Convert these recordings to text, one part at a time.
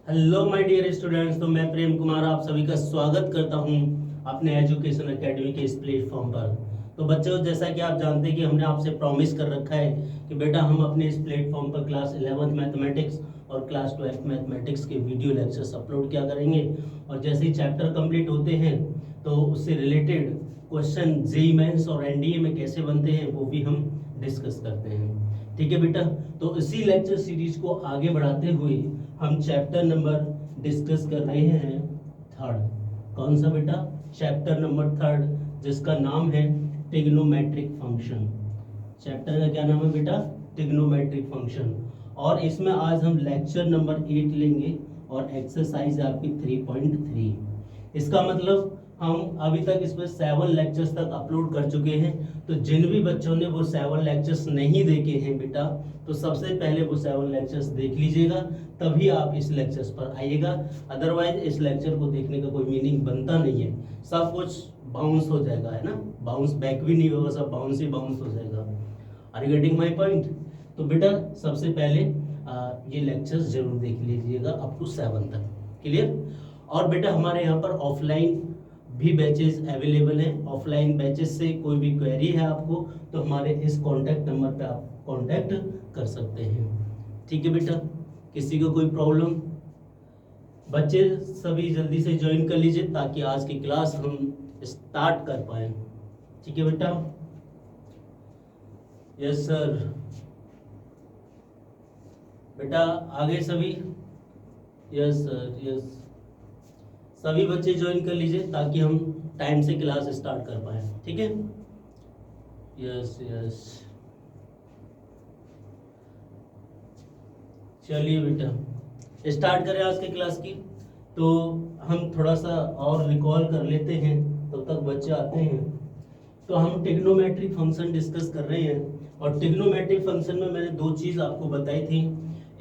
Hello my dear students. तो मैं प्रेम कुमार आप सभी का स्वागत करता हूं अपने एजुकेशन एकेडमी के इस प्लेटफॉर्म पर। तो बच्चों, जैसा कि आप जानते हैं कि हमने आपसे प्रॉमिस कर रखा है कि बेटा हम अपने इस प्लेटफॉर्म पर क्लास 11th मैथमेटिक्स और क्लास 12th मैथमेटिक्स के वीडियो लेक्चर्स अपलोड किया करेंगे। और जैसे ही चैप्टर कंप्लीट होते हैं तो उससे रिलेटेड क्वेश्चन जेईई मेंस और एनडीए में कैसे बनते हैं वो भी हम डिस्कस करते हैं। ठीक है बेटा, तो इसी लेक्चर सीरीज को आगे बढ़ाते हुए हम चैप्टर नंबर डिस्कस कर रहे हैं थर्ड। कौन सा बेटा? चैप्टर नंबर थर्ड, जिसका नाम है ट्रिग्नोमेट्रिक फंक्शन। चैप्टर का क्या नाम है बेटा? Trigonometric function. और इसमें आज हम लेक्चर नंबर 8 लेंगे और एक्सरसाइज आपकी 3.3। इसका मतलब हम अभी तक इस पर 7 लेक्चर्स तक अपलोड कर चुके हैं। तो जिन भी बच्चों ने वो 7 लेक्चर्स नहीं देखे हैं बेटा, तो सबसे पहले वो 7 लेक्चर्स देख लीजिएगा, तभी आप इस लेक्चर्स पर आइएगा। अदरवाइज इस लेक्चर को देखने का कोई मीनिंग बनता नहीं है, सब कुछ बाउंस हो जाएगा, है ना। बाउंस बैक भी नहीं होगा, सब बाउंस ही बाउंस हो जाएगा। Are you getting my point? तो बेटा सबसे पहले ये लेक्चर्स जरूर देख लीजिएगा अप टू 7 तक। क्लियर? और बेटा हमारे यहाँ पर ऑफलाइन भी बैचेस अवेलेबल हैं। ऑफलाइन बैचेस से कोई भी क्वेरी है आपको तो हमारे इस कॉन्टैक्ट नंबर पे आप कॉन्टैक्ट कर सकते हैं। ठीक है बेटा, किसी को कोई प्रॉब्लम? बच्चे सभी जल्दी से ज्वाइन कर लीजिए ताकि आज की क्लास हम स्टार्ट कर पाए। ठीक है बेटा? Yes sir. बेटा आगे सभी? Yes sir, yes. सभी बच्चे ज्वाइन कर लीजिए ताकि हम टाइम से क्लास स्टार्ट कर पाए। ठीक है? Yes yes. चलिए बेटा स्टार्ट करें आज की क्लास की। तो हम थोड़ा सा और रिकॉल कर लेते हैं, तब तक बच्चे आते हैं। तो हम ट्रिग्नोमेट्रिक फंक्शन डिस्कस कर रहे हैं और ट्रिग्नोमेट्रिक फंक्शन में मैंने 2 चीज़ आपको बताई थी।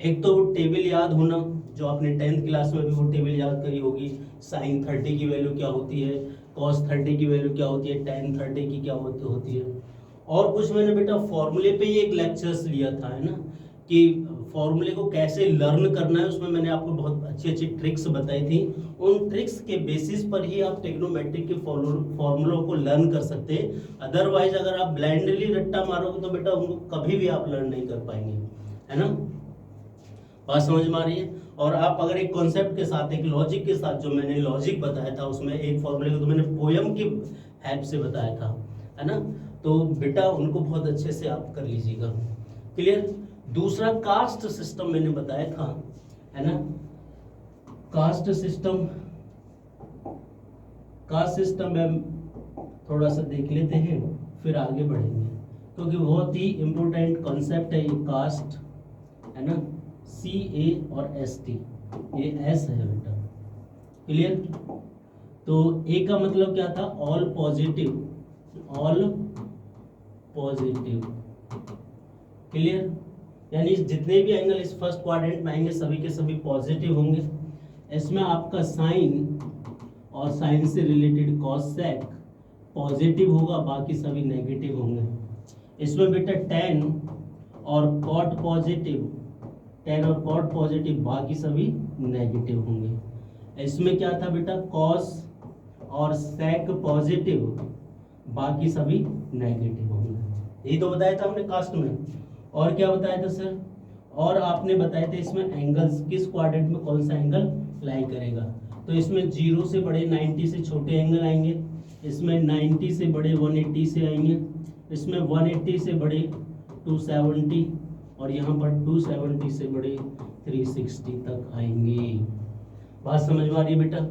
एक तो वो टेबल याद होना, जो आपने 10th क्लास में भी वो टेबल याद करी होगी। साइन 30 की वैल्यू क्या होती है, कॉस 30 की वैल्यू क्या होती है, टेन 30 की क्या होती है। और कुछ मैंने बेटा फॉर्मूले पे ही एक लेक्चर्स लिया था, है ना, कि फॉर्मूले को कैसे लर्न करना है। उसमें मैंने आपको बहुत अच्छी अच्छी ट्रिक्स बताई थी। उन ट्रिक्स के बेसिस पर ही आप ट्रिग्नोमेट्रिक के फॉर्मूलों को लर्न कर सकते हैं। अदरवाइज अगर आप ब्लाइंडली रट्टा मारोगे तो बेटा उनको कभी भी आप लर्न नहीं कर पाएंगे, है ना। बात समझ में आ रही है? और आप अगर एक कॉन्सेप्ट के साथ, एक लॉजिक के साथ, जो मैंने लॉजिक बताया था उसमें एक फॉर्मूले को तो मैंने पोयम की हेल्प से बताया था, है ना। तो बेटा उनको बहुत अच्छे से आप कर लीजिएगा। क्लियर? दूसरा कास्ट सिस्टम मैंने बताया था, है ना। कास्ट सिस्टम, कास्ट सिस्टम में थोड़ा सा देख लेते हैं फिर आगे बढ़ेंगे, क्योंकि बहुत ही इंपॉर्टेंट कॉन्सेप्ट है ये कास्ट, है ना। CA और ST, ये S है बेटा। क्लियर? तो A का मतलब क्या था? All positive, all positive. Clear? यानी जितने भी एंगल इस फर्स्ट क्वाड्रेंट में आएंगे सभी के सभी पॉजिटिव होंगे। इसमें आपका साइन और साइन से रिलेटेड कॉसेक पॉजिटिव होगा, बाकी सभी नेगेटिव होंगे। इसमें बेटा टेन और कॉट पॉजिटिव, टेन और कॉट पॉजिटिव, बाकी सभी नेगेटिव होंगे। इसमें क्या था बेटा? कॉस और सेक पॉजिटिव, बाकी सभी नेगेटिव होंगे। यही तो बताया था हमने कास्ट में। और क्या बताया था सर? और आपने बताया था इसमें एंगल्स किस क्वाड्रेंट में कौन सा एंगल लाई करेगा। तो इसमें 0 से बड़े 90 से छोटे एंगल आएंगे, इसमें 90 से बड़े 180 से आएंगे, इसमें 180 से बड़े 270 और यहाँ पर 270 से बड़े 360 तक आएंगे। बात समझ में आ रही है बेटा,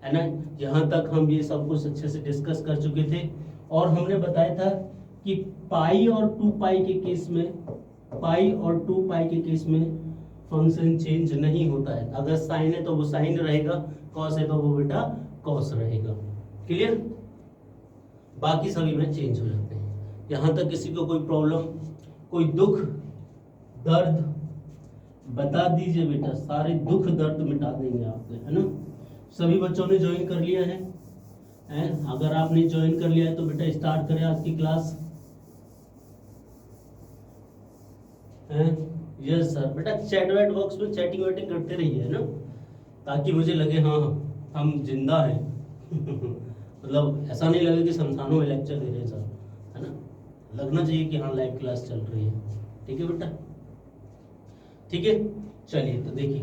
है ना। यहाँ तक हम ये सब कुछ अच्छे से डिस्कस कर चुके थे। और हमने बताया था कि पाई और 2 पाई के केस में, पाई और 2 पाई के केस में फंक्शन चेंज नहीं होता है। अगर साइन है तो वो साइन रहेगा, कॉस है तो वो बेटा कॉस रहेगा। क्लियर? बाकी सभी में चेंज हो जाते हैं। यहाँ तक किसी को कोई प्रॉब्लम, कोई दुख दर्द बता दीजिए बेटा, सारे दुख दर्द मिटा देंगे आपके, है ना। सभी बच्चों ने ज्वाइन कर लिया है? अगर आपने ज्वाइन कर लिया है तो बेटा स्टार्ट करें आज की क्लास। Yes sir. बेटा चैट वैट बॉक्स में चैटिंग वैटिंग करते रहिए, है ना। ताकि मुझे लगे हाँ हम जिंदा हैं मतलब ऐसा नहीं लगे कि शमशानों में लेक्चर दे रहे हैं सर, है ना, लगना चाहिए कि हाँ लाइव क्लास चल रही है। ठीक है बेटा, ठीक है। चलिए तो देखिए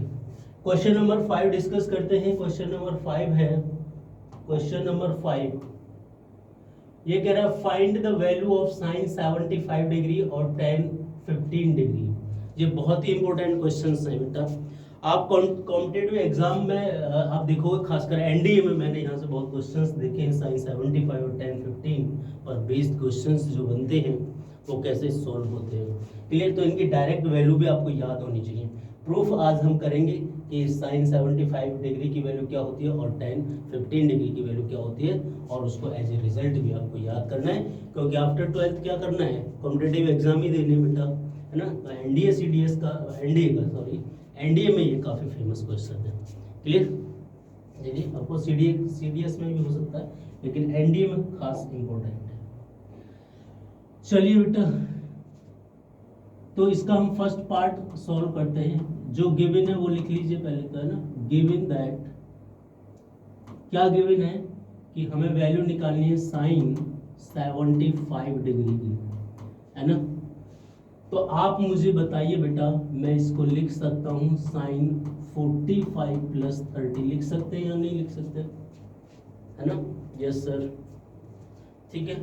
क्वेश्चन नंबर 5 डिस्कस करते हैं। क्वेश्चन नंबर 5 है, क्वेश्चन नंबर 5 ये कह रहा है find the value of sine 75 degree और tan 15 डिग्री। ये बहुत ही इंपॉर्टेंट क्वेश्चंस हैं बेटा। आप कॉम्पिटिटिव एग्जाम में आप देखोगे, खासकर एनडीए में मैंने यहाँ से बहुत क्वेश्चंस देखे हैं साइन 75 और tan 15 पर बेस्ड क्वेश्चंस जो बनते हैं वो कैसे सॉल्व होते हैं। क्लियर, तो इनकी डायरेक्ट वैल्यू भी आपको याद होनी चाहिए। प्रूफ आज हम करेंगे कि साइन 75 डिग्री की वैल्यू क्या होती है और tan 15 डिग्री की वैल्यू क्या होती है, और उसको एज ए रिजल्ट भी आपको याद करना है, क्योंकि आफ्टर 12th क्या करना है, कॉम्पिटिटिव एग्जाम ही देने बेटा, है ना। तो एनडीए सीडीएस का एनडीए में ये काफ़ी फेमस क्वेश्चन है। क्लियर, देखिए आपको सीडीएस में भी हो सकता है, लेकिन एनडीए में खास इंपॉर्टेंट है। चलिए बेटा, तो इसका हम फर्स्ट पार्ट सॉल्व करते हैं। जो गिवन है वो लिख लीजिए पहले तो, है ना। गिवन दैट, क्या गिवन है कि हमें वैल्यू निकालनी है साइन 75 डिग्री की, है ना। तो आप मुझे बताइए बेटा, मैं इसको लिख सकता हूँ साइन 45 प्लस 30, लिख सकते हैं या नहीं लिख सकते, है ना। यस सर, ठीक है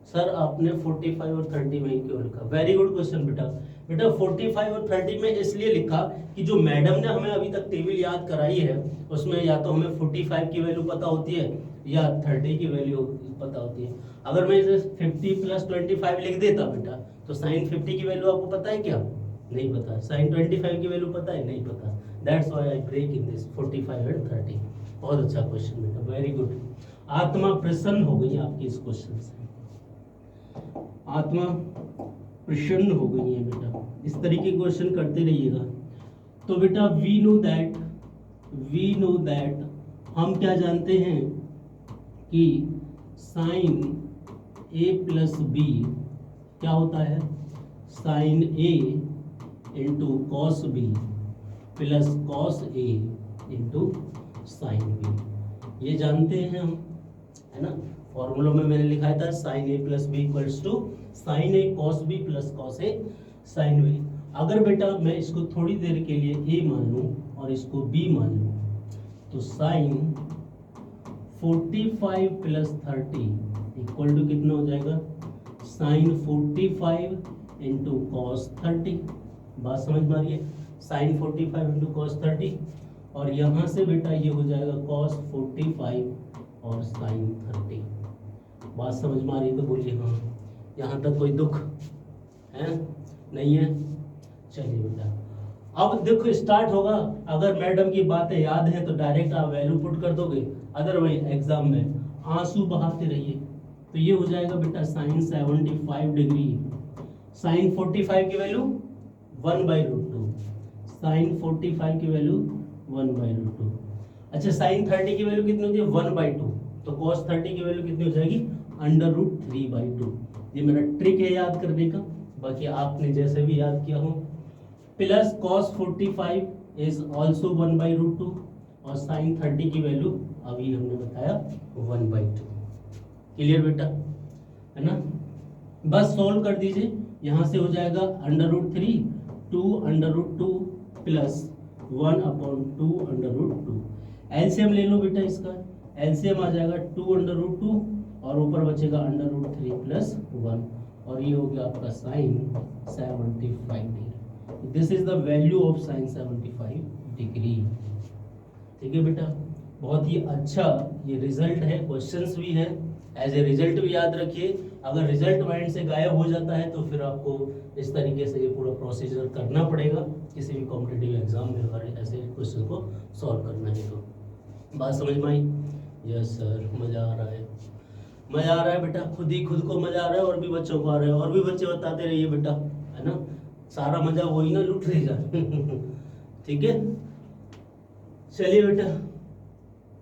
सर, आपने 45 और 30 में ही क्यों लिखा? वेरी गुड क्वेश्चन बेटा। बेटा 45 और 30 में इसलिए लिखा कि जो मैडम ने हमें अभी तक टेबल याद कराई है उसमें या तो हमें 45 की वैल्यू पता होती है या 30 की वैल्यू पता होती है। अगर मैं इसे 50 प्लस 25 लिख देता बेटा, तो साइन 50 की वैल्यू आपको पता है क्या? नहीं पता। साइन 25 की वैल्यू पता है? नहीं पता। That's why I break in this 45 and 30। बहुत अच्छा क्वेश्चन बेटा, वेरी गुड। आत्मा प्रसन्न हो गई आपकी इस क्वेश्चन से, आत्मा प्रसन्न हो गई है बेटा। इस तरीके के क्वेश्चन करते रहिएगा। तो बेटा वी नो दैट हम क्या जानते हैं कि साइन ए प्लस बी क्या होता है, sine A into cos B plus cos A into sine B, ये जानते हैं हम, है ना। फॉर्मूला में मैंने लिखा था sine A plus B equals to sine A cos B plus cos A sine B. अगर बेटा मैं इसको थोड़ी देर के लिए ए मान लूँ और इसको बी मान लूँ, तो साइन 45 प्लस 30 इक्वल टू कितना हो जाएगा, साइन 45 इंटू कॉस 30। बात समझ में आ रही है? साइन 45 इंटू कॉस 30, और यहाँ से बेटा ये हो जाएगा कॉस 45 और साइन 30। बात समझ में आ रही है तो बोलिए हाँ। यहाँ तक कोई दुख है? नहीं है। चलिए बेटा, अब देखो स्टार्ट होगा। अगर मैडम की बातें याद है तो डायरेक्ट आप वैल्यू पुट कर दोगे, अदरवाइज एग्जाम में आंसू बहाते रहिए। तो ये हो जाएगा बेटा साइन 75 डिग्री, साइन 45 की वैल्यू 1/√2, साइन 45 की वैल्यू 1/√2। अच्छा, साइन 30 की वैल्यू कितनी होती है, 1/2। तो cos 30 की वैल्यू कितनी हो जाएगी, √3/2। ये मेरा ट्रिक है याद करने का, बाकी आपने जैसे भी याद किया हो। प्लस cos 45 इज ऑल्सो 1/√2, और साइन 30 की वैल्यू अभी हमने बताया 1/2। क्लियर बेटा, है ना। बस सॉल्व कर दीजिए। यहाँ से हो जाएगा √3 2/√2 प्लस 1/2/√2। एलसीएम ले लो बेटा, इसका एलसीएम आ जाएगा 2/√2 और ऊपर बचेगा √3 प्लस 1, और ये हो गया आपका sine 75 degree. This is the value of sine 75 degree. ठीक है बेटा, बहुत ही अच्छा ये रिजल्ट है, क्वेश्चंस भी है, एज ए रिजल्ट भी याद रखिए। अगर रिजल्ट माइंड से गायब हो जाता है तो फिर आपको इस तरीके से ये पूरा प्रोसीजर करना पड़ेगा किसी भी कॉम्पिटिटिव एग्जाम में, अगर ऐसे क्वेश्चन को सॉल्व करना है तो। बात समझ में आई? यस सर, मज़ा आ रहा है, मज़ा आ रहा है बेटा, खुद ही खुद को मज़ा आ रहा है और भी बच्चों को आ रहा है, और भी बच्चे बताते रहिए बेटा, है ना। सारा मज़ा वही ना लूट रहेगा ठीक है, चलिए बेटा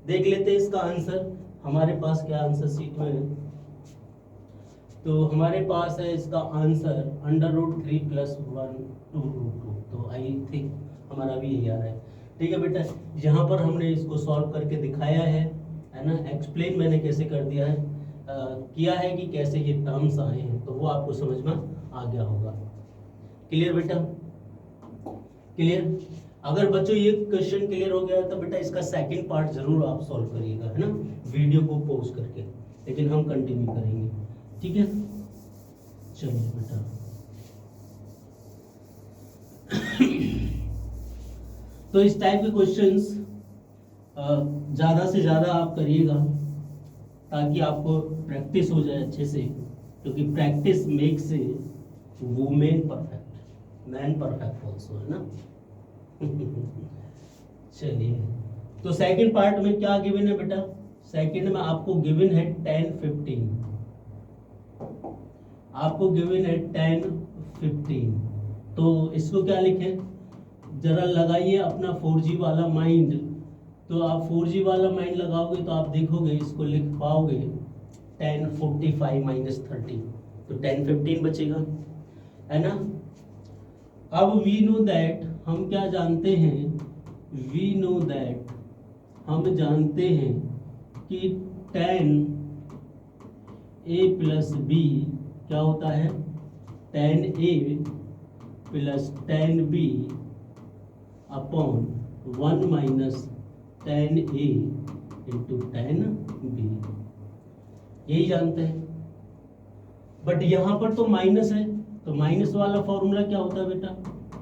देख लेते हैं इसका आंसर। हमारे पास क्या आंसर शीट में है, तो हमारे पास है इसका आंसर √3 + 1 2√2। तो आई थिंक हमारा भी यही आ रहा है। ठीक है बेटा, यहाँ पर हमने इसको सॉल्व करके दिखाया है ना, एक्सप्लेन मैंने कैसे कर दिया है, किया है कि कैसे ये टर्म्स आए हैं, तो वो आपको समझ में आ गया होगा। क्लियर बेटा, क्लियर। अगर बच्चों ये क्वेश्चन क्लियर हो गया तो बेटा इसका सेकंड पार्ट जरूर आप सॉल्व करिएगा, है ना, वीडियो को पॉज करके, लेकिन हम कंटिन्यू करेंगे। ठीक है, चलिए बेटा। तो इस टाइप के क्वेश्चंस ज़्यादा से ज़्यादा आप करिएगा ताकि आपको प्रैक्टिस हो जाए अच्छे से, क्योंकि practice makes a women perfect, man perfect also, है ना। चलिए, तो सेकंड पार्ट में क्या गिवन है बेटा? सेकंड में आपको गिवन है 10 15, आपको गिवन है 10 15। तो इसको क्या लिखें, जरा लगाइए अपना 4G वाला माइंड। तो आप 4G वाला माइंड लगाओगे तो आप देखोगे इसको लिख पाओगे 10 45 माइनस 30, तो 10 15 बचेगा, है ना। अब वी नो दैट, हम क्या जानते हैं, वी नो दैट, हम जानते हैं कि 10 a प्लस बी क्या होता है, 10a plus 10b upon 1 minus 10a into 10b, यही जानते हैं। बट यहाँ पर तो माइनस है, तो माइनस वाला फॉर्मूला क्या होता है बेटा,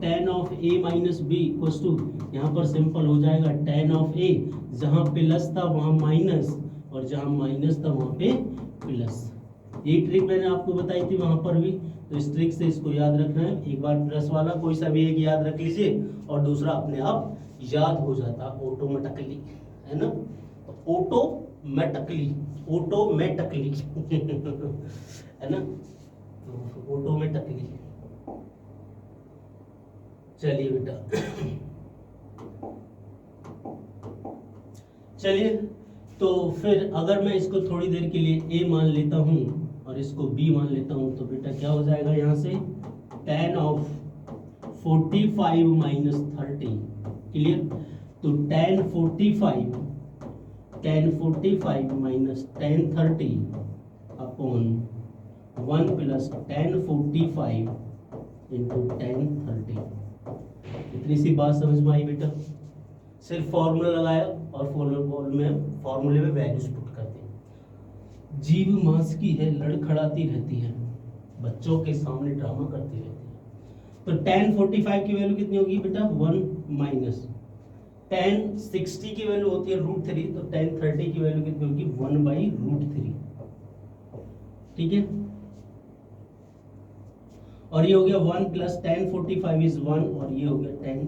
tan of a minus B equals to, यहाँ पर सिंपल हो जाएगा tan ऑफ a, जहाँ प्लस था वहाँ माइनस, और जहाँ माइनस था वहाँ पे प्लस। यही ट्रिक मैंने आपको बताई थी वहाँ पर भी, तो इस ट्रिक से इसको याद रखना है। एक बार प्लस वाला कोई सा भी एक याद रख लीजिए और दूसरा अपने आप याद हो जाता ऑटोमेटिकली, है ना, ऑटोमेटिकली, ऑटोमेटिकली है ना, तो ऑटोमेटिकली। चलिए बेटा, चलिए, तो फिर अगर मैं इसको थोड़ी देर के लिए a मान लेता हूँ और इसको b मान लेता हूँ, तो बेटा क्या हो जाएगा यहाँ से, tan ऑफ 45 माइनस 30, क्लियर। तो tan 45 minus tan 30 upon 1 plus tan 45 into tan 30। इतनी सी बात समझ में आई बेटा? सिर्फ फॉर्मूला लगाया और फॉर्मूले में वैल्यूज पुट कर दी। जीव मांस की है, लड़खड़ाती रहती है, बच्चों के सामने ड्रामा करती रहती है। तो tan 45 की वैल्यू कितनी होगी बेटा, 1 माइनस tan 60 की वैल्यू होती है √3, तो tan 30 की वैल्यू कितनी होगी, 1/√3, ठीक है। और ये हो गया 1 प्लस tan 45 इज 1, और ये हो गया tan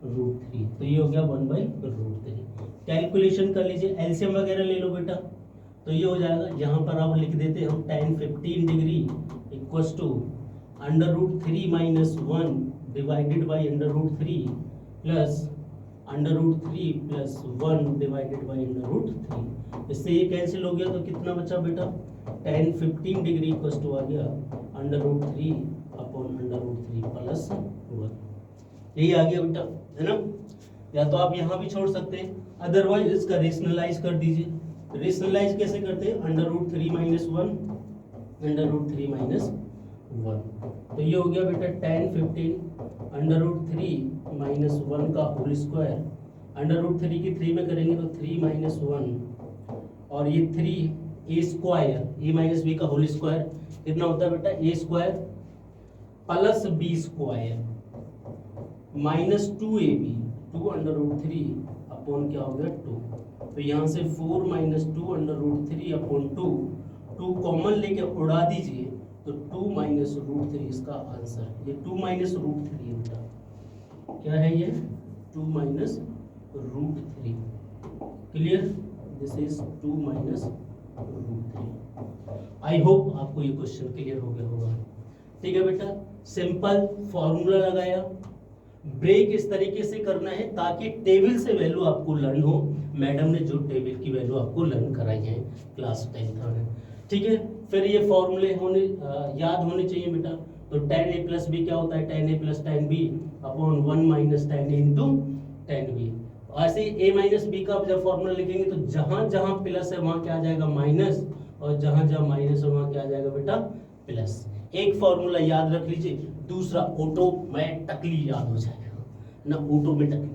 √3, तो ये हो गया 1/√3। कैलकुलेशन कर लीजिए, एलसीएम वगैरह ले लो बेटा, तो ये हो जाएगा, यहाँ पर आप लिख देते हैं हम tan 15 degree equals to √3 minus 1 divided by √3 plus √3 plus 1 divided by √3। इससे ये कैंसिल हो गया, तो कितना बचा बेटा, tan 15 डिग्री इक्वल्स टू आ गया √3 अपॉन √3 प्लस 1, यही आ गया बेटा, है ना। या तो आप यहाँ भी छोड़ सकते हैं, अदरवाइज इसका रेशनलाइज कर दीजिए। रेशनलाइज कैसे करते हैं, √3 माइनस 1 √3 माइनस 1, तो ये हो गया बेटा tan 15 √3 माइनस 1 का होल स्क्वायर, √3 की 3 में करेंगे तो 3 माइनस 1, और ये 3 a square, a minus B का होल स्क्वायर कितना होता है बेटा, a square plus b square minus 2ab, 2 √3 upon क्या हो गया 2, तो यहाँ से 4 माइनस 2 √3 अपॉन 2 कॉमन लेके उड़ा दीजिए, तो 2 माइनस √3 इसका आंसर, ये 2 माइनस √3 है बेटा, क्या है ये 2 minus √3, clear, this is 2 minus √3। I hope आपको ये क्वेश्चन क्लियर हो गया होगा। ठीक है बेटा, सिंपल फॉर्मूला लगाया, ब्रेक इस तरीके से करना है ताकि टेबल से वैल्यू आपको लर्न हो। मैडम ने जो टेबल की वैल्यू आपको लर्न कराई है क्लास 10th में, ठीक है। फिर ये फॉर्मूले याद होने चाहिए बेटा, तो tan a प्लस बी क्या होता है, tan a plus tan b upon 1 minus tan a into tan b। ऐसे ही a माइनस बी का जब फॉर्मूला लिखेंगे तो जहां जहां प्लस है वहां क्या आ जाएगा माइनस, और जहां जहां माइनस है वहां क्या आ जाएगा बेटा प्लस। एक फॉर्मूला याद रख लीजिए, दूसरा ऑटोमेटिकली याद हो जाएगा ना, ऑटोमेटिकली।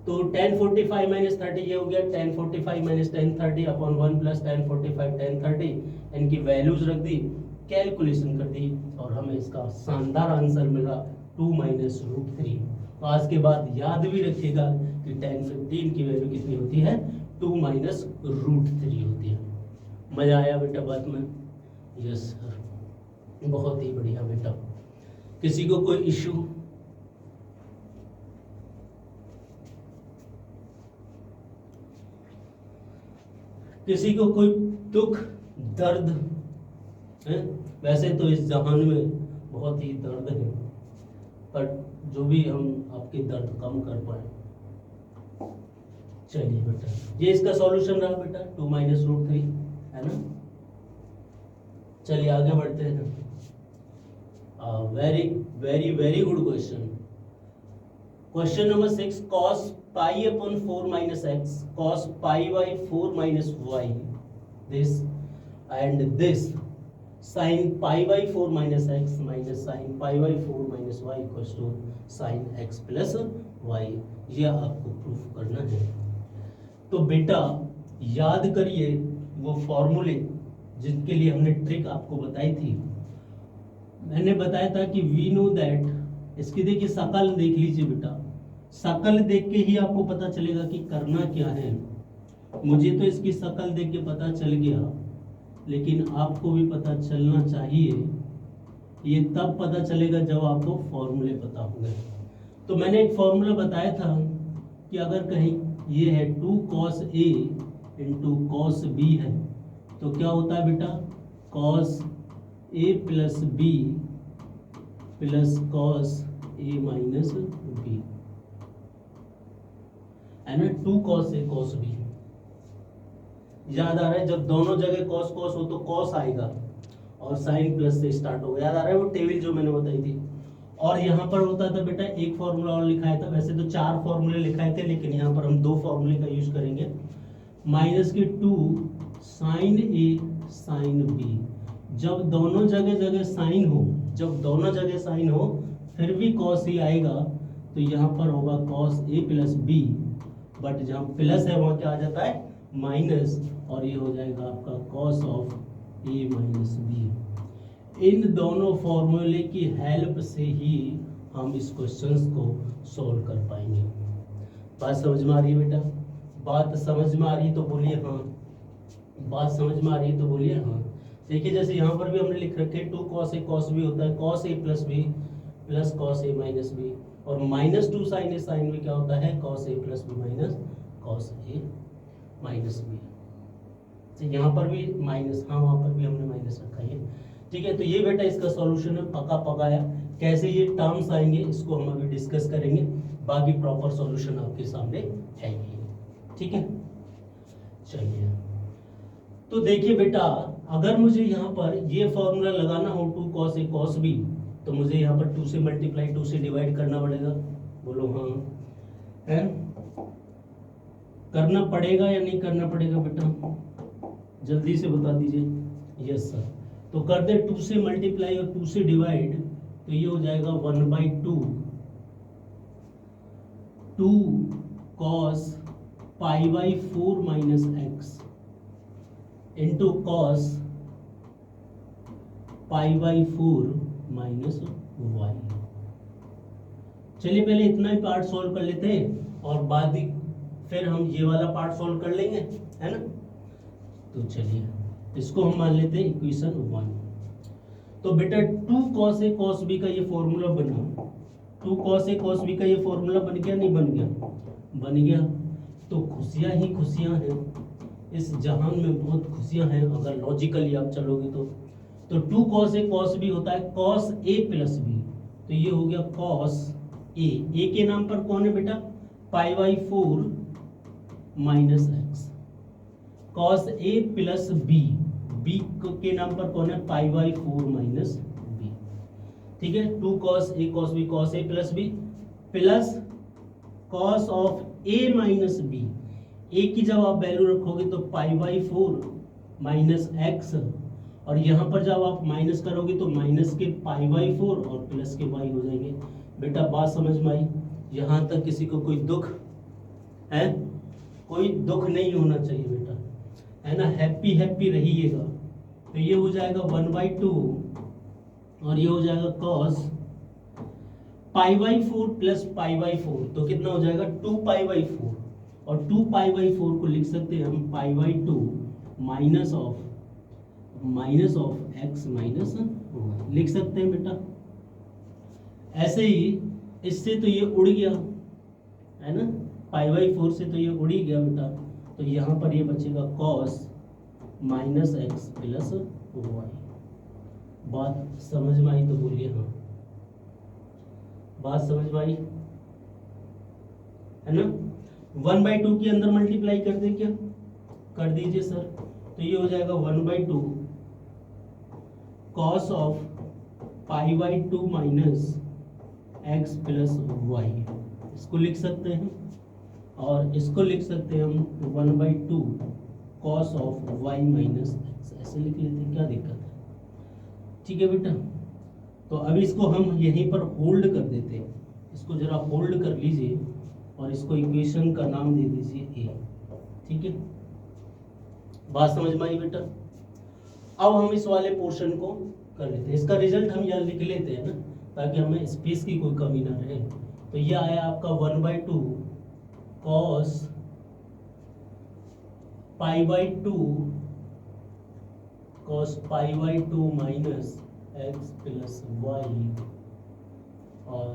तो tan 45 माइनस 30 ये हो गया tan 45 minus tan 30 upon 1 plus tan 45 tan 30, इनकी वैल्यूज रख दी, कैलकुलेशन कर दी और हमें इसका शानदार आंसर मिला 2 माइनस रूट 3। तो आज के बाद याद भी रखिएगा कि tan 15 की वैल्यू कितनी होती है, 2 माइनस रूट 3 होती है। मजा आया बेटा बात में? यस सर, बहुत ही बढ़िया बेटा। किसी को कोई इश्यू? किसी को कोई दुख दर्द है? वैसे तो इस जहान में बहुत ही दर्द है, पर जो भी हम आपके दर्द कम कर पाए। चलिए बेटा, ये इसका सॉल्यूशन रहा बेटा 2 माइनस रूट 3, है ना। चलिए आगे बढ़ते हैं। Very very very good question. Question number 6, cos pi upon 4 minus x cos pi by 4 minus y this and this sin pi by 4 minus x minus sin pi by 4 minus y equals to sin x plus y। ये आपको proof करना है। तो बेटा याद करिए वो फॉर्मूले जिनके लिए हमने ट्रिक आपको बताई थी। मैंने बताया था कि वी नो दैट, इसकी देखिए शकल देख लीजिए बेटा, शकल देख के ही आपको पता चलेगा कि करना क्या है। मुझे तो इसकी शकल देख के पता चल गया, लेकिन आपको भी पता चलना चाहिए। ये तब पता चलेगा जब आपको फॉर्मूले पता होंगे। तो मैंने एक फॉर्मूला बताया था कि अगर कहीं ये है 2 cos a into cos b है, तो क्या होता है बेटा, cos a plus b plus cos a minus b, है ना। 2 cos a cos b याद आ रहा है, जब दोनों जगह cos cos हो तो cos आएगा और sin प्लस से स्टार्ट होगा। याद आ रहा है वो टेबल जो मैंने बताई थी। और यहाँ पर होता था बेटा एक फॉर्मूला और लिखाया था, वैसे तो 4 फॉर्मूले लिखाए थे, लेकिन यहाँ पर हम 2 फॉर्मूले का यूज करेंगे। माइनस के 2 sin a sin b, जब दोनों जगह साइन हो, जब दोनों जगह साइन हो फिर भी cos a आएगा, तो यहाँ पर होगा cos a plus b, but जहाँ प्लस है वहाँ क्या आ जाता है माइनस, और ये हो जाएगा आपका cos of a minus b। इन दोनों फॉर्मूले की हेल्प से ही हम इस क्वेश्चंस को सॉल्व कर पाएंगे। बात समझ में आ रही है बेटा? बात समझ में आ रही तो बोलिए हाँ। बात समझ में आ रही है तो बोलिए हाँ। देखिए जैसे यहाँ पर भी हमने लिख रखे 2 cos a cos b होता है cos a plus b plus cos a minus b, और minus 2 sin a sin b क्या होता है cos a plus b minus cos a minus b। तो यहाँ पर भी माइनस, हाँ वहाँ पर भी हमने माइनस रखा है, ठीक है। तो ये बेटा इसका सॉल्यूशन है, पका पकाया। कैसे ये टर्म्स आएंगे इसको हम अभी डिस्कस करेंगे, बाकी प्रॉपर सॉल्यूशन आपके सामने है ही, ठीक है। चलिए तो देखिए बेटा, अगर मुझे यहाँ पर ये फॉर्मूला लगाना हो 2 cos a cos b, तो मुझे यहाँ पर 2 से मल्टीप्लाई 2 से डिवाइड करना पड़ेगा। बोलो हाँ, है करना पड़ेगा या नहीं करना पड़ेगा बेटा, जल्दी से बता दीजिए। Yes sir. तो कर दे 2 से मल्टीप्लाई और 2 से डिवाइड, तो ये हो जाएगा 1/2 2 cos pi by 4 minus x into cos pi by 4 minus y। चलिए पहले इतना ही पार्ट सॉल्व कर लेते हैं और बाद ही फिर हम ये वाला पार्ट सॉल्व कर लेंगे, है ना। तो चलिए इसको हम मान लेते हैं इक्वेशन 1। तो बेटा 2 cos a cos b का ये फॉर्मूला बना, 2 cos a cos b का ये फॉर्मूला बन गया नहीं बन गया, बन गया। तो खुशियां ही खुशियां हैं इस जहान में, बहुत खुशियां हैं अगर लॉजिकली आप चलोगे तो 2 cos a cos b होता है cos a प्लस b, तो ये हो गया cos a के नाम पर कौन है बेटा pi by 4 minus x, cos a plus b के नाम पर कौन है pi by 4 माइनस b। ठीक है, 2 cos A cos B cos A plus B plus cos of A minus B। A की जब आप वैल्यू रखोगे तो π/4 माइनस एक्स, और यहाँ पर जब आप माइनस करोगे तो माइनस के π/4 और प्लस के y हो जाएंगे। बेटा बात समझ में आई? यहाँ तक किसी को कोई दुख है? कोई दुख नहीं होना चाहिए बेटा, है ना, हैप्पी हैप्पी रहिएगा। तो ये हो जाएगा 1/2 और ये हो जाएगा cos π/4 प्लस π/4, तो कितना हो जाएगा 2π/4, और 2π/4 को लिख सकते हैं हम π/2 minus of x minus y लिख सकते हैं बेटा। ऐसे ही इससे तो ये उड़ गया, है ना, π/4 से तो ये उड़ ही गया बेटा, तो यहाँ पर ये बचेगा cos minus x plus Y. बात समझ में आई तो बोलिए हाँ। बात समझ में आई, है ना। 1/2 के अंदर मल्टीप्लाई कर दे, क्या कर दीजिए सर, तो ये हो जाएगा 1/2 cos of π/2 minus x plus y, इसको लिख सकते हैं, और इसको लिख सकते हैं हम 1/2 cos of y minus x, ऐसे लिख लेते हैं, क्या दिक्कत है? ठीक है बेटा, तो अभी इसको हम यहीं पर होल्ड कर देते हैं, इसको जरा होल्ड कर लीजिए और इसको इक्वेशन का नाम दे दीजिए a। ठीक है, बात समझ में आई बेटा? अब हम इस वाले पोर्शन को कर लेते हैं, इसका रिजल्ट हम यहाँ लिख लेते हैं ना, ताकि हमें स्पेस की कोई कमी ना रहे। तो ये आया आपका 1/2 cos π/2 minus x plus Y, और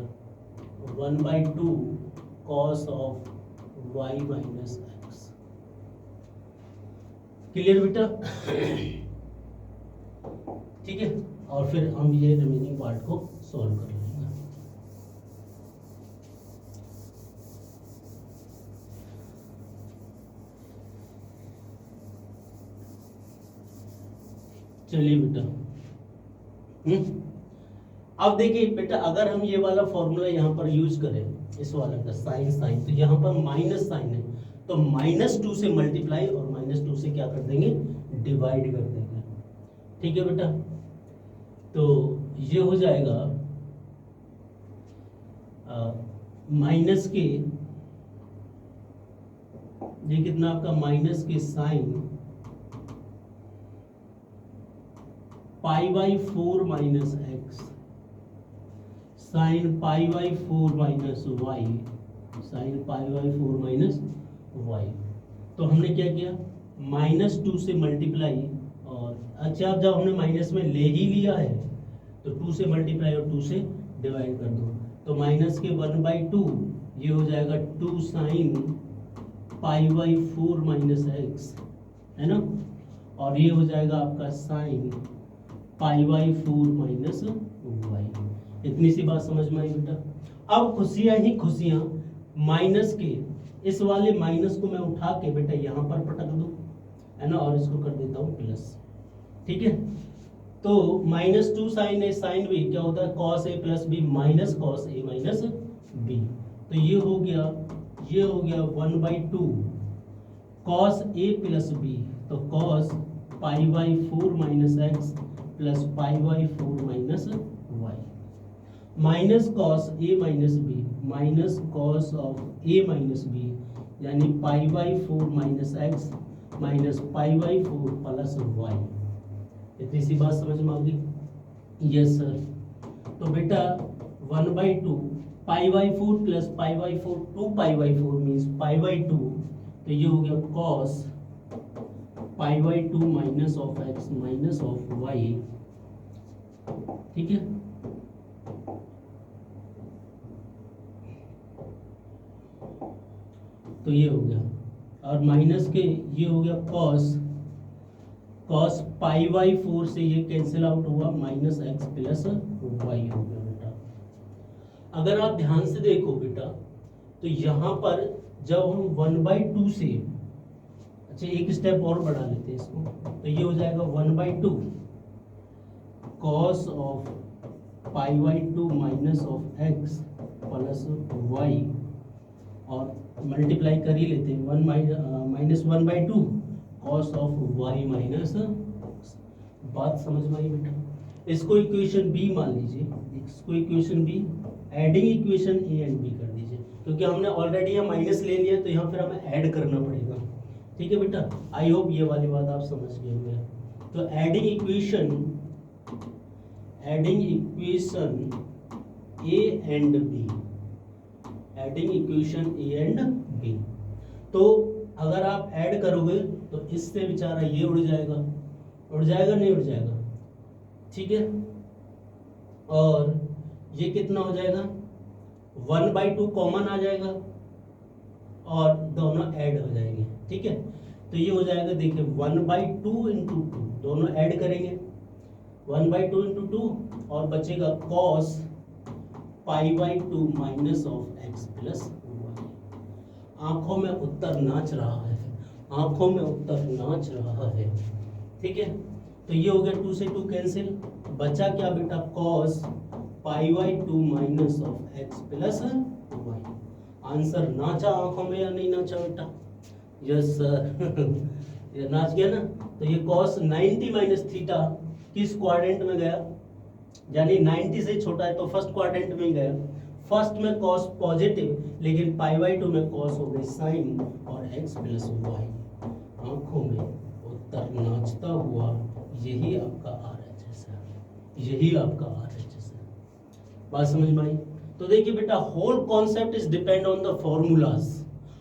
1/2 cos of y minus x. Clear बेटा? ठीक है, और फिर हम ये रिमेनिंग पार्ट को सॉल्व कर लेंगे। चलिए बेटा, अब देखिए बेटा, अगर हम ये वाला फॉर्मूला यहाँ पर यूज करें, इस वाला का साइन, तो यहाँ पर माइनस साइन है, तो -2 से मल्टीप्लाई और -2 से क्या कर देंगे, डिवाइड कर देंगे। ठीक है बेटा, तो ये हो जाएगा माइनस के, ये कितना आपका माइनस के sine π/4 minus x, sine π/4 minus y, sine π/4 minus y. तो हमने क्या किया, -2 से मल्टीप्लाई, और अच्छा अब जब हमने माइनस में ले ही लिया है तो 2 से मल्टीप्लाई और 2 से डिवाइड कर दो, तो माइनस के 1/2 ये हो जाएगा 2 साइन π/4 माइनस एक्स, है ना, और ये हो जाएगा आपका साइन π/4 माइनस वाई। इतनी सी बात समझ में आई बेटा? अब खुशियां ही खुशियां, माइनस के इस वाले माइनस को मैं उठा के बेटा यहाँ पर पटक दूं, है ना, और इसको कर देता हूँ प्लस। ठीक है, तो -2 साइन ए साइन बी क्या होता है, cos a plus B minus cos a minus B, तो ये हो गया 1/2 cos a प्लस बी, तो cos π/4 minus x plus π/4 minus y, minus cos a minus B minus cos of a minus B, यानी π/4 minus x minus π/4 plus y. इतनी सी बात समझ में आ गई? Yes sir. तो बेटा 1/2 π/4 प्लस π/4 2π/4 मीन्स π/2, तो ये हो गया cos π/2 minus of x minus of y. ठीक है, तो ये हो गया, और माइनस के ये हो गया cos π/4 से ये कैंसिल आउट हुआ, माइनस एक्स प्लस वाई हो गया बेटा। अगर आप ध्यान से देखो बेटा, तो यहाँ पर जब हम 1/2 से, अच्छा एक स्टेप और बढ़ा लेते हैं इसको, तो ये हो जाएगा 1/2 cos of pi by two minus of x plus Y, और मल्टीप्लाई कर ही लेते हैं, one minus one by two cos of Y minus. बात समझ में आई बेटा? इसको इक्वेशन बी मान लीजिए, इसको equation B, adding equation A and B कर दीजिए, क्योंकि हमने ऑलरेडी यहाँ माइनस ले लिया तो यहाँ फिर हमें ऐड करना पड़ेगा। ठीक है बेटा, आई होप ये वाली बात आप समझ गए होंगे। तो adding equation A and B, adding equation A and B. तो अगर आप ऐड करोगे तो इससे बेचारा ये उड़ जाएगा, उड़ जाएगा नहीं उड़ जाएगा? ठीक है, और ये कितना हो जाएगा, 1/2 कॉमन आ जाएगा और दोनों ऐड हो जाएंगे। ठीक है, तो ये हो जाएगा, देखिए 1/2 इंटू टू, दोनों ऐड करेंगे 1/2 इंटू टू, और बचेगा cos pi minus of x plus y. आंखों में उत्तर नाच रहा है, आंखों में उत्तर नाच रहा है। ठीक है, तो ये हो गया 2 से 2 कैंसिल, बचा क्या बेटा, cos pi minus of x plus y. Answer नाचा आंखों में या नहीं नाचा बेटा? यस सर ये नाच गया ना। तो ये कॉस 90 माइनस थीटा किस क्वाड्रेंट में गया, यानी 90 से छोटा है तो फर्स्ट क्वाड्रेंट में ही गया। फर्स्ट में कॉस पॉजिटिव, लेकिन पाई/2 में कॉस हो गई साइन और एक्स प्लस वाई। आंखों में उत्तर नाचता हुआ, यही आपका RHS है, यही आपका RHS है। बात समझ में आई? तो देखिए बेटा, whole concept is depend on the formulas,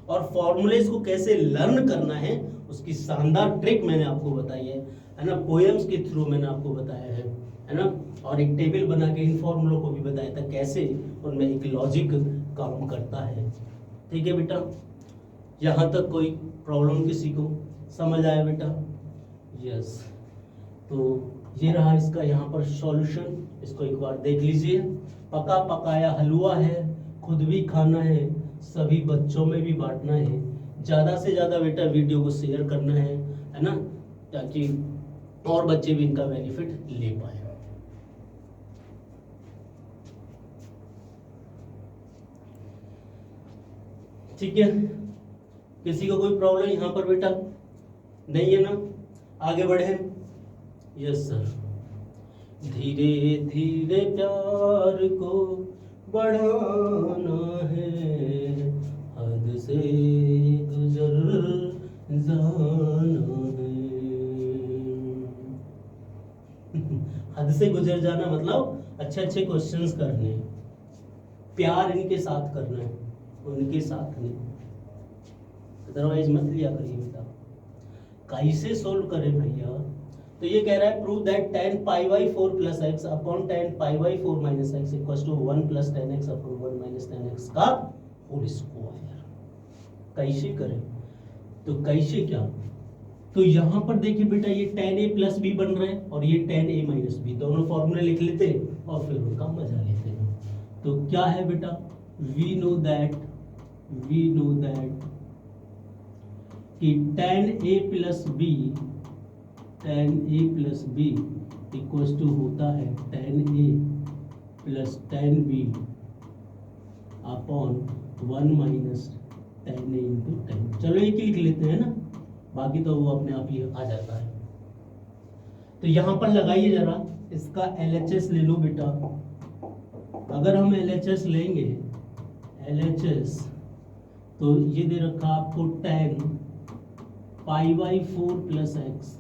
और फॉर्मूलेज को कैसे लर्न करना है उसकी शानदार ट्रिक मैंने आपको बताई है ना, पोएम्स के थ्रू मैंने आपको बताया है ना, और एक टेबल बना के इन फॉर्मूलों को भी बताया था कैसे उनमें एक लॉजिक काम करता है। ठीक है बेटा, यहाँ तक कोई प्रॉब्लम किसी को समझ आया बेटा? यस, तो ये रहा इसका यहाँ पर सॉल्यूशन, इसको एक बार देख लीजिए। पका पकाया हलवा है, खुद भी खाना है, सभी बच्चों में भी बांटना है। ज़्यादा से ज़्यादा बेटा वीडियो को शेयर करना है ना, ताकि और बच्चे भी इनका बेनिफिट ले पाए। ठीक है, किसी को कोई प्रॉब्लम यहाँ पर बेटा नहीं है ना? आगे बढ़े। Yes sir. धीरे धीरे प्यार को बढ़ाना है, हद से गुजर जाना है। हद से गुजर जाना मतलब अच्छे अच्छे क्वेश्चंस करने, प्यार इनके साथ करना है, उनके साथ नहीं, अदरवाइज मत लिया करिए बेटा। कैसे सोल्व करें भैया? तो ये कह रहा है prove that tan π/4 plus x upon tan π/4 minus x equals to 1 plus tan x upon 1 minus tan x का होल स्क्वायर। कैसे करें? तो कैसे क्या? तो यहाँ पर देखिए बेटा, ये tan a प्लस b बन रहा है और ये tan a माइनस b, दोनों फॉर्मूले लिख लेते हैं और फिर उनका मजा लेते हैं। तो क्या है बेटा, वी नो दैट कि tan a plus b equals to होता है tan a plus tan b upon 1 minus tan a into tan। चलो एक ही लिख लेते हैं ना, बाकी तो वो अपने आप ही आ जाता है। तो यहाँ पर लगाइए जरा, इसका LHS ले लो बेटा। अगर हम LHS लेंगे, LHS तो ये दे रखा आपको tan π/4 plus x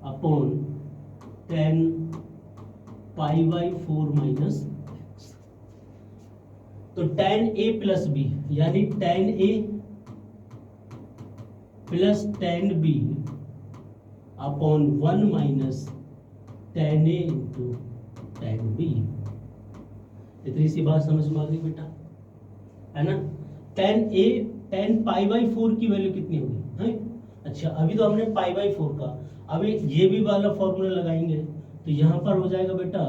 upon tan π/4 minus x। तो tan a प्लस b यानी tan a plus tan b upon 1 minus tan a into tan b। इतनी सी बात समझ में आ गई बेटा, है ना? tan π/4 की वैल्यू कितनी होगी है? अच्छा, अभी तो हमने π/4 का, अभी ये भी वाला फॉर्मूला लगाएंगे तो यहाँ पर हो जाएगा बेटा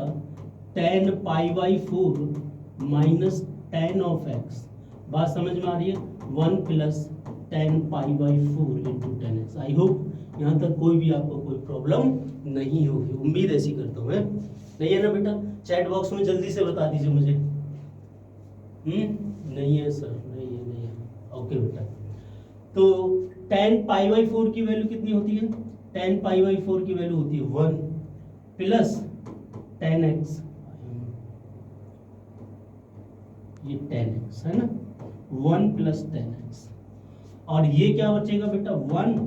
tan π/4 minus tan of x। बात समझ में आ रही है? 1 plus tan π/4 into tan x। I hope यहाँ तक कोई भी आपको कोई प्रॉब्लम नहीं होगी, उम्मीद ऐसी करता हूँ। नहीं है ना बेटा? चैट बॉक्स में जल्दी से बता दीजिए मुझे। नहीं है सर, नहीं है। ओके बेटा, तो tan π/4 की वैल्यू कितनी होती है? tan π/4 की वैल्यू होती है 1 प्लस tan x, ये tan x है ना, 1 प्लस tan x, और ये क्या बचेगा बेटा? 1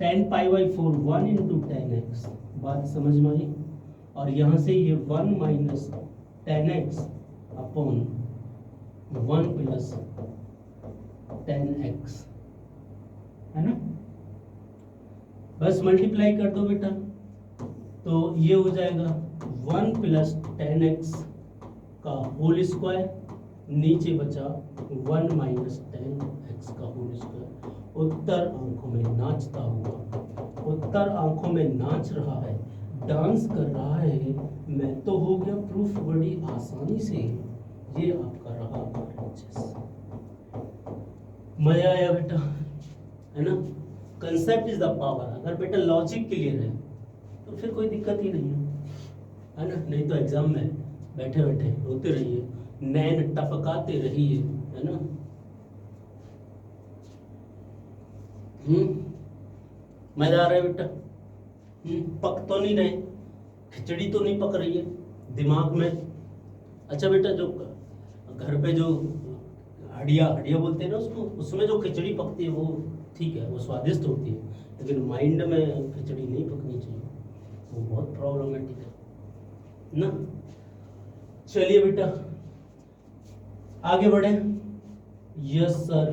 tan π/4 1 इंटू tan x। बात समझ में आई? और यहाँ से ये 1 minus tan x upon 1 plus tan x है ना, बस मल्टीप्लाई कर दो बेटा, तो ये हो जाएगा 1 प्लस tan x का होल स्क्वायर, नीचे बचा 1 माइनस tan x का होल स्क्वायर। उत्तर आंखों में नाचता हुआ, उत्तर आंखों में नाच रहा है, डांस कर रहा है। मैं तो हो गया प्रूफ बड़ी आसानी से। ये आपका रहा RHS। मजा आया बेटा, है ना? Concept is the power. अगर बेटा लॉजिक क्लियर है तो फिर कोई दिक्कत ही नहीं है ना? नहीं तो एग्जाम में बैठे बैठे रोते रहिए, नैन टपकाते रहिए, है ना? मजा आ रहा है बेटा? पक तो नहीं रहे, खिचड़ी तो नहीं पक रही है दिमाग में? अच्छा बेटा, जो घर पे जो हड्डिया बोलते हैं ना उसको, उसमें जो खिचड़ी पकती है वो ठीक है, वो स्वादिष्ट होती है, लेकिन माइंड में खिचड़ी नहीं पकनी चाहिए, वो बहुत प्रॉब्लमेटिक है ना? चलिए बेटा आगे बढ़े। यस सर,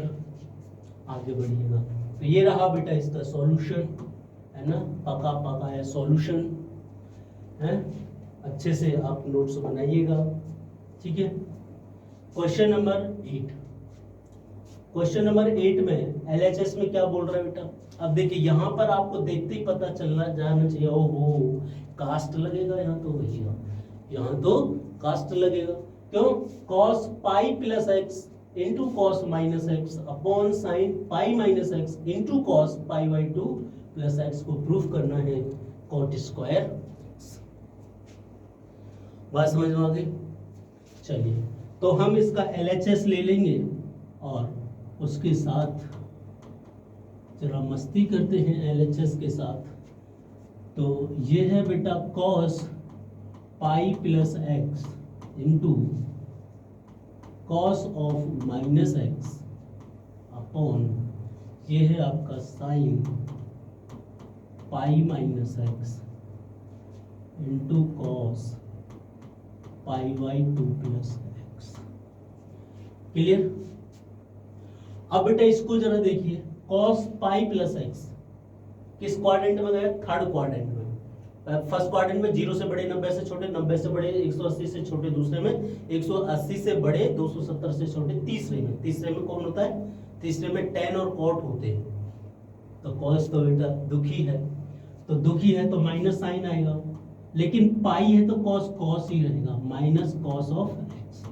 आगे बढ़िएगा। तो ये रहा बेटा इसका सॉल्यूशन, है ना? पका पकाया सॉल्यूशन है। अच्छे से आप नोट्स बनाइएगा, ठीक है? Question number 8। क्वेश्चन नंबर 8 में LHS में क्या बोल रहा है बेटा? अब देखिए यहाँ पर आपको देखते ही पता चलना जाना चाहिए, ओहो कास्ट लगेगा यहाँ तो भैया, यहाँ तो कास्ट लगेगा। क्यों? cos pi plus x into cos minus x upon sine pi minus x into cos π/2 plus x को प्रूफ करना है कॉट स्क्वायर। बात समझ में आ गई? चलिए, तो हम इसका LHS ले लेंगे और उसके साथ जरा मस्ती करते हैं LHS के साथ। तो ये है बेटा cos pi plus x into cos of minus x upon ये है आपका sine pi minus x into cos π/2 plus x. Clear? अब बेटा इसको जरा देखिए, cos पाई प्लस एक्स किस क्वाड्रेंट में गया? थर्ड क्वाड्रेंट में। फर्स्ट क्वाड्रेंट में 0 से बड़े 90 से छोटे, 90 से बड़े 180 से छोटे दूसरे में, 180 से बड़े 270 से छोटे तीसरे में। तीसरे में कौन होता है? तीसरे में tan और cot होते हैं। तो cos तो बेटा दुखी है, तो दुखी है तो माइनस साइन आएगा, लेकिन पाई है तो cos ही रहेगा, minus cos of X.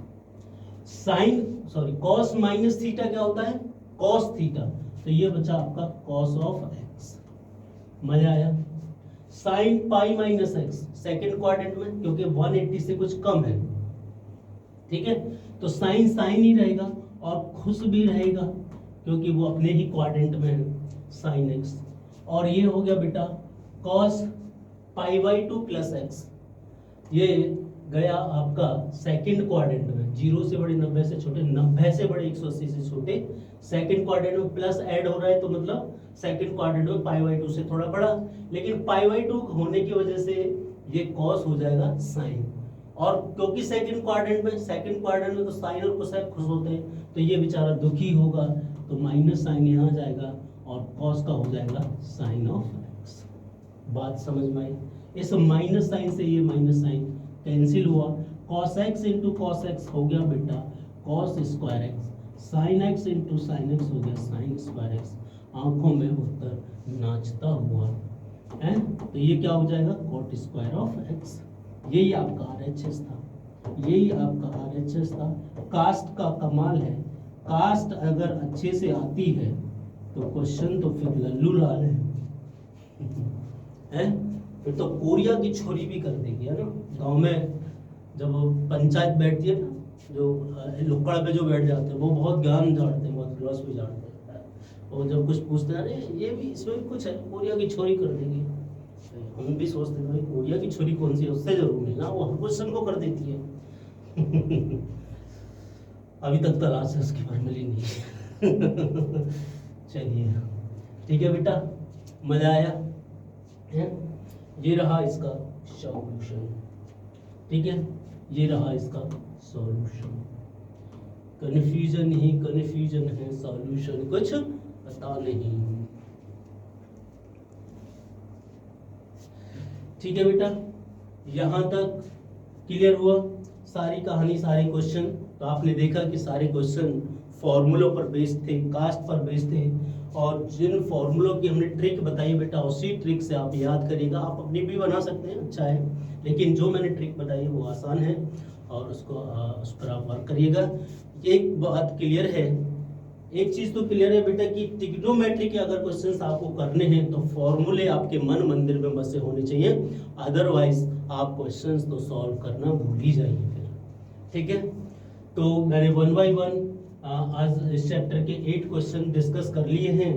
Sine sorry cos minus theta क्या होता है? Cos theta. तो ये बचा आपका कॉस ऑफ एक्स। मजा आया? Sine pi minus X second quadrant में, क्योंकि 180 से कुछ कम है, ठीक है? तो साइन साइन ही रहेगा और खुश भी रहेगा क्योंकि वो अपने ही क्वाड्रेंट में है, साइन एक्स। और ये हो गया बेटा कॉस π/2 प्लस एक्स, ये गया आपका सेकंड क्वाड्रेंट में, 0 से बड़े 90 से छोटे, 90 से बड़े 180 से छोटे, सेकंड क्वाड्रेंट में प्लस ऐड हो रहा है तो मतलब सेकंड क्वाड्रेंट में π/2 से थोड़ा बड़ा, लेकिन π/2 होने की वजह से ये कॉस हो जाएगा साइन। और क्योंकि सेकंड क्वाड्रेंट में तो साइन और कोसाइन खुश होते हैं, तो ये बेचारा दुखी होगा, तो माइनस साइन यहाँ जाएगा और कॉस का हो जाएगा साइन ऑफ एक्स। बात समझ में आई? इस माइनस साइन से ये माइनस साइन कैंसिल हुआ, cos x into cos X हो गया बेटा cos square X, sine x into sine X हो गया साइन स्क्वायर एक्स। आंखों में उत्तर नाचता हुआ है, तो ये क्या हो जाएगा? cot square of x। यही आपका RHS था, यही आपका RHS था। कास्ट का कमाल है, कास्ट अगर अच्छे से आती है तो क्वेश्चन तो फिर लल्लू लाल है, हैं? फिर तो कोरिया की छोरी भी कर देगी, है ना। गांव में जब पंचायत बैठती है ना, जो लुक्कड़ पे जो बैठ जाते हैं वो बहुत ज्ञान झाड़ते हैं, बहुत फिलोसफी झाड़ते हैं, और जब कुछ पूछते हैं अरे ये भी इसमें भी कुछ है, कोरिया की छोरी कर देगी। हम भी सोचते हैं भाई कोरिया की छोरी कौन सी है, उससे जरूर मिलना, वो हर क्वेश्चन को कर देती है। अभी तक तलाश है उसकी, पर मिली नहीं। चलिए ठीक है बेटा, मजा आया है। ये रहा इसका सॉल्यूशन, ठीक है, ये रहा इसका सॉल्यूशन। कन्फ्यूजन ही कन्फ्यूजन है, सॉल्यूशन कुछ पता नहीं। ठीक है बेटा, यहां तक क्लियर हुआ सारी कहानी, सारे क्वेश्चन। तो आपने देखा कि सारे क्वेश्चन फॉर्मूलों पर बेस्ड थे, कास्ट पर बेस्ड थे, और जिन फॉर्मूलों की हमने ट्रिक बताई बेटा, उसी ट्रिक से आप याद करिएगा। आप अपनी भी बना सकते हैं, अच्छा है, लेकिन जो मैंने ट्रिक बताई वो आसान है, और उसको उस पर आप वर्क करिएगा। एक बात क्लियर है, एक चीज तो क्लियर है बेटा कि ट्रिग्नोमेट्री के अगर क्वेश्चंस आपको करने हैं तो फॉर्मूले आपके मन मंदिर में बसे होने चाहिए, अदरवाइज आप क्वेश्चंस तो सॉल्व करना भूल ही जाइए फिर। ठीक है, तो मैंने 1 बाय 1 आज इस चैप्टर के 8 क्वेश्चन डिस्कस कर लिए हैं,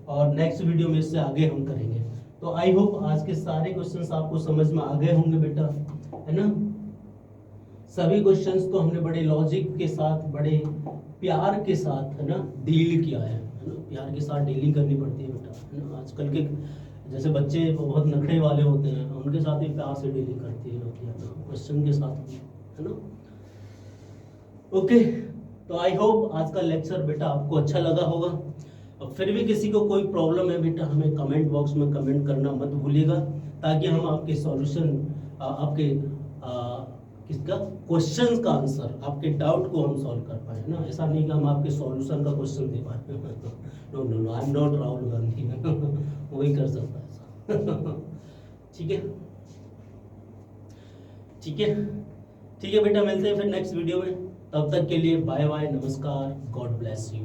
और नेक्स्ट वीडियो में इससे आगे हम करेंगे। तो आई होप आज के सारे क्वेश्चंस आपको समझ में आ गए होंगे बेटा, है ना। सभी क्वेश्चंस को हमने बड़े लॉजिक के साथ, बड़े प्यार के साथ, है ना, डील किया है ना। प्यार के साथ डीलिंग करनी पड़ती है बेटा, है ना। आजकल के जैसे बच्चे बहुत नखरे वाले होते हैं, उनके साथ भी प्यार से डीलिंग करती है ना, क्वेश्चन के साथ भी, है ना। ओके, तो आई होप आज का लेक्चर बेटा आपको अच्छा लगा होगा। और फिर भी किसी को कोई प्रॉब्लम है बेटा, हमें कमेंट बॉक्स में कमेंट करना मत भूलिएगा, ताकि हम आपके सॉल्यूशन, आपके किसका क्वेश्चंस का आंसर, आपके डाउट को हम सॉल्व कर पाए ना। ऐसा नहीं कि हम आपके सॉल्यूशन का क्वेश्चन दे पाए। No no no, I am not Rahul Gandhi. वही कर सकता है ऐसा। ठीक है, ठीक है, ठीक है बेटा, मिलते हैं फिर नेक्स्ट वीडियो में। तब तक के लिए बाय बाय, नमस्कार, गॉड ब्लेस यू।